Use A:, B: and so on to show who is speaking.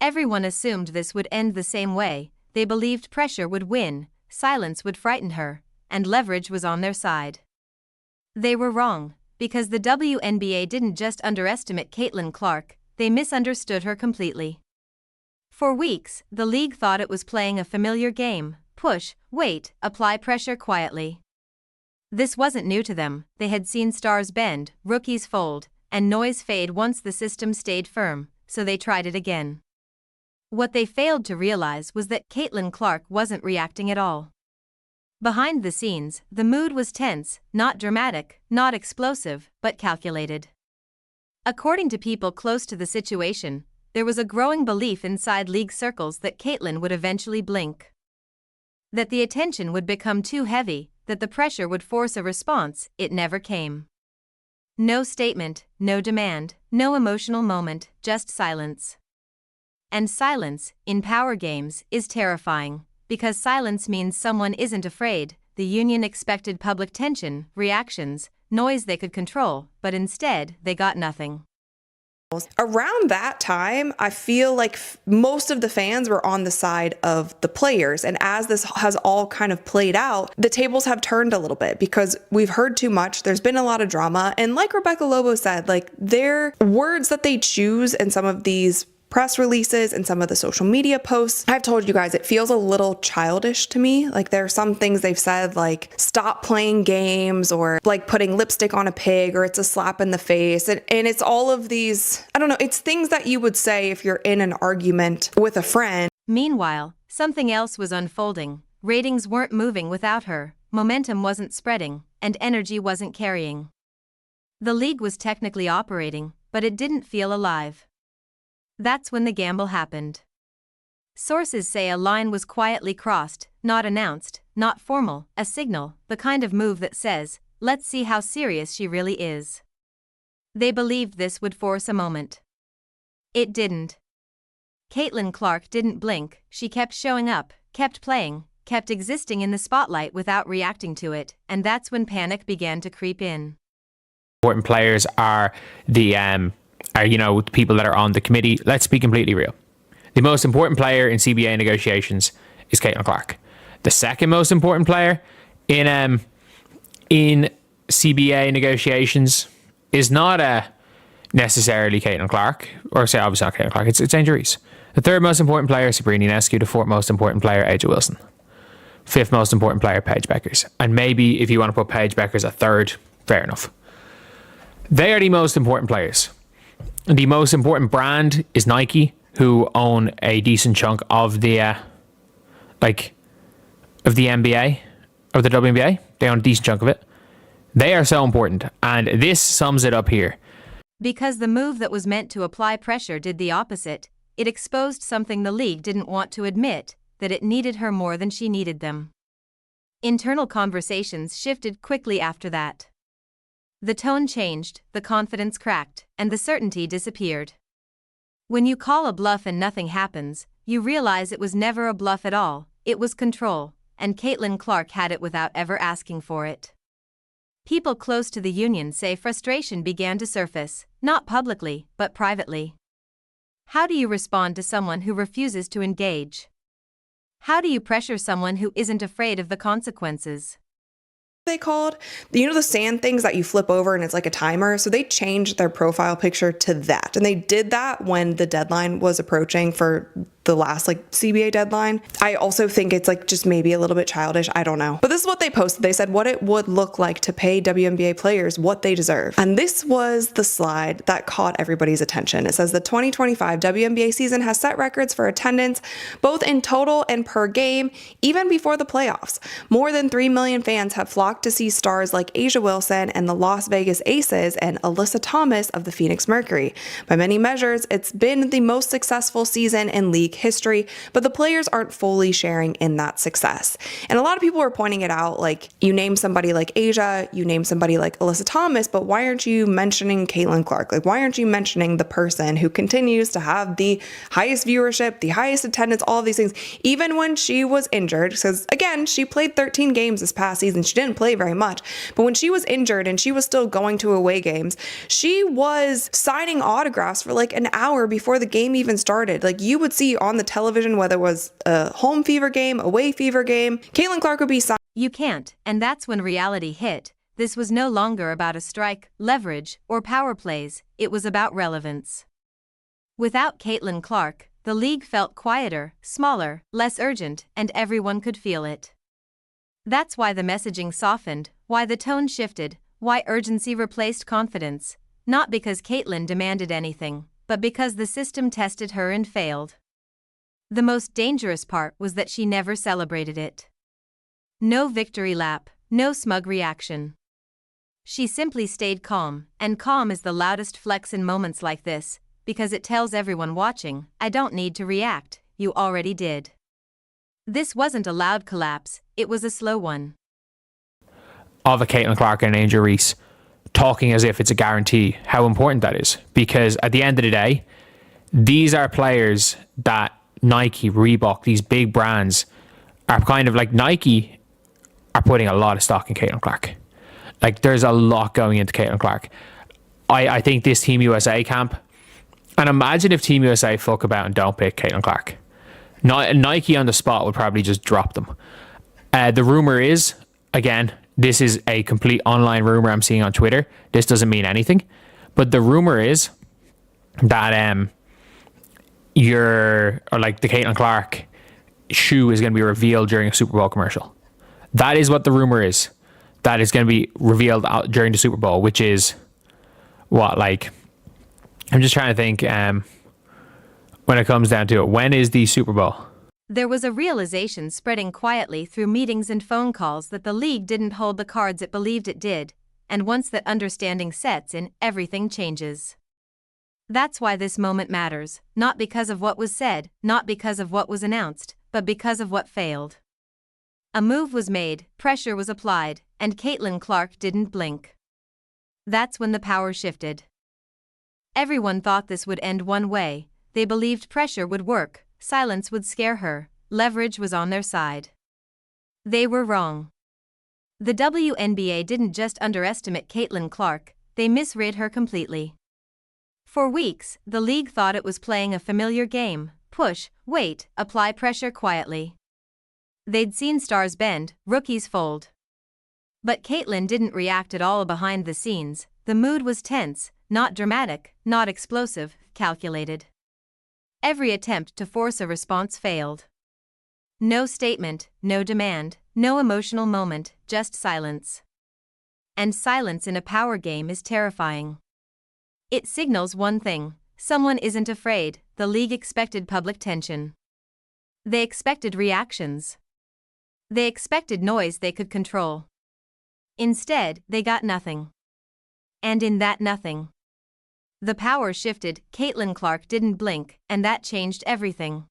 A: Everyone assumed this would end the same way. They believed pressure would win, silence would frighten her, and leverage was on their side. They were wrong, because the WNBA didn't just underestimate Caitlin Clark, they misunderstood her completely. For weeks, the league thought it was playing a familiar game: push, wait, apply pressure quietly. This wasn't new to them. They had seen stars bend, rookies fold, and noise fade once the system stayed firm, so they tried it again. What they failed to realize was that Caitlin Clark wasn't reacting at all. Behind the scenes, the mood was tense, not dramatic, not explosive, but calculated. According to people close to the situation, there was a growing belief inside league circles that Caitlin would eventually blink. That the attention would become too heavy, that the pressure would force a response. It never came. No statement, no demand, no emotional moment, just silence. And silence, in power games, is terrifying, because silence means someone isn't afraid. The union expected public tension, reactions, noise they could control, but instead, they got nothing.
B: Around that time, I feel like most of the fans were on the side of the players. And as this has all kind of played out, the tables have turned a little bit because we've heard too much. There's been a lot of drama. And like Rebecca Lobo said, like their words that they choose in some of these press releases and some of the social media posts, I've told you guys, it feels a little childish to me. Like there are some things they've said like stop playing games, or like putting lipstick on a pig, or it's a slap in the face. And it's all of these, I don't know, it's things that you would say if you're in an argument with a friend.
A: Meanwhile, something else was unfolding. Ratings weren't moving without her, momentum wasn't spreading, and energy wasn't carrying. The league was technically operating, but it didn't feel alive. That's when the gamble happened. Sources say a line was quietly crossed, not announced, not formal, a signal, the kind of move that says, let's see how serious she really is. They believed this would force a moment. It didn't. Caitlin Clark didn't blink. She kept showing up, kept playing, kept existing in the spotlight without reacting to it, and that's when panic began to creep in.
C: Important players are the people that are on the committee. Let's be completely real. The most important player in CBA negotiations is Caitlin Clark. The second most important player in CBA negotiations is not necessarily Caitlin Clark, or say obviously not Caitlin Clark, it's Angel Reese. The third most important player is Sabrina Ionescu. The fourth most important player, AJ Wilson. Fifth most important player, Paige Beckers. And maybe if you want to put Paige Beckers at third, fair enough. They are the most important players. The most important brand is Nike, who own a decent chunk of the NBA, of the WNBA. They own a decent chunk of it. They are so important, and this sums it up here.
A: Because the move that was meant to apply pressure did the opposite. It exposed something the league didn't want to admit, that it needed her more than she needed them. Internal conversations shifted quickly after that. The tone changed, the confidence cracked, and the certainty disappeared. When you call a bluff and nothing happens, you realize it was never a bluff at all. It was control, and Caitlin Clark had it without ever asking for it. People close to the union say frustration began to surface, not publicly, but privately. How do you respond to someone who refuses to engage? How do you pressure someone who isn't afraid of the consequences?
B: They called, the sand things that you flip over and it's like a timer. So they changed their profile picture to that. And they did that when the deadline was approaching for the last CBA deadline. I also think it's just maybe a little bit childish. I don't know. But this is what they posted. They said what it would look like to pay WNBA players what they deserve. And this was the slide that caught everybody's attention. It says the 2025 WNBA season has set records for attendance, both in total and per game, even before the playoffs. More than 3 million fans have flocked to see stars like A'ja Wilson and the Las Vegas Aces and Alyssa Thomas of the Phoenix Mercury. By many measures, it's been the most successful season in league league history, but the players aren't fully sharing in that success. And a lot of people are pointing it out, like, you name somebody like Asia, you name somebody like Alyssa Thomas, but why aren't you mentioning Caitlin Clark? Like, why aren't you mentioning the person who continues to have the highest viewership, the highest attendance, all of these things, even when she was injured? Because again, she played 13 games this past season. She didn't play very much, but when she was injured and she was still going to away games, she was signing autographs for like an hour before the game even started. Like, you would see on the television, whether it was a home fever game, away fever game, Caitlin Clark would be signing.
A: You can't, and that's when reality hit. This was no longer about a strike, leverage, or power plays, it was about relevance. Without Caitlin Clark, the league felt quieter, smaller, less urgent, and everyone could feel it. That's why the messaging softened, why the tone shifted, why urgency replaced confidence, not because Caitlin demanded anything, but because the system tested her and failed. The most dangerous part was that she never celebrated it. No victory lap, no smug reaction. She simply stayed calm, and calm is the loudest flex in moments like this, because it tells everyone watching, I don't need to react, you already did. This wasn't a loud collapse, it was a slow one.
C: Of a Caitlin Clark and Angel Reese talking as if it's a guarantee, how important that is. Because at the end of the day, these are players that Nike, Reebok, these big brands are kind of like, Nike are putting a lot of stock in Caitlin Clark. Like, there's a lot going into Caitlin Clark. I think this Team USA camp, and imagine if Team USA fuck about and don't pick Caitlin Clark. Nike on the spot would probably just drop them. The rumor is, again, this is a complete online rumor I'm seeing on Twitter. This doesn't mean anything. But the rumor is that the Caitlin Clark shoe is going to be revealed during a Super Bowl commercial. That is what the rumor is. That is going to be revealed during the Super Bowl, which is what, like, I'm just trying to think when it comes down to it. When is the Super Bowl?
A: There was a realization spreading quietly through meetings and phone calls that the league didn't hold the cards it believed it did, and once that understanding sets in, everything changes. That's why this moment matters, not because of what was said, not because of what was announced, but because of what failed. A move was made, pressure was applied, and Caitlin Clark didn't blink. That's when the power shifted. Everyone thought this would end one way. They believed pressure would work, silence would scare her, leverage was on their side. They were wrong. The WNBA didn't just underestimate Caitlin Clark, they misread her completely. For weeks, the league thought it was playing a familiar game: push, wait, apply pressure quietly. They'd seen stars bend, rookies fold. But Caitlin didn't react at all behind the scenes. The mood was tense, not dramatic, not explosive, calculated. Every attempt to force a response failed. No statement, no demand, no emotional moment, just silence. And silence in a power game is terrifying. It signals one thing: someone isn't afraid. The league expected public tension. They expected reactions. They expected noise they could control. Instead, they got nothing. And in that nothing, the power shifted. Caitlin Clark didn't blink, and that changed everything.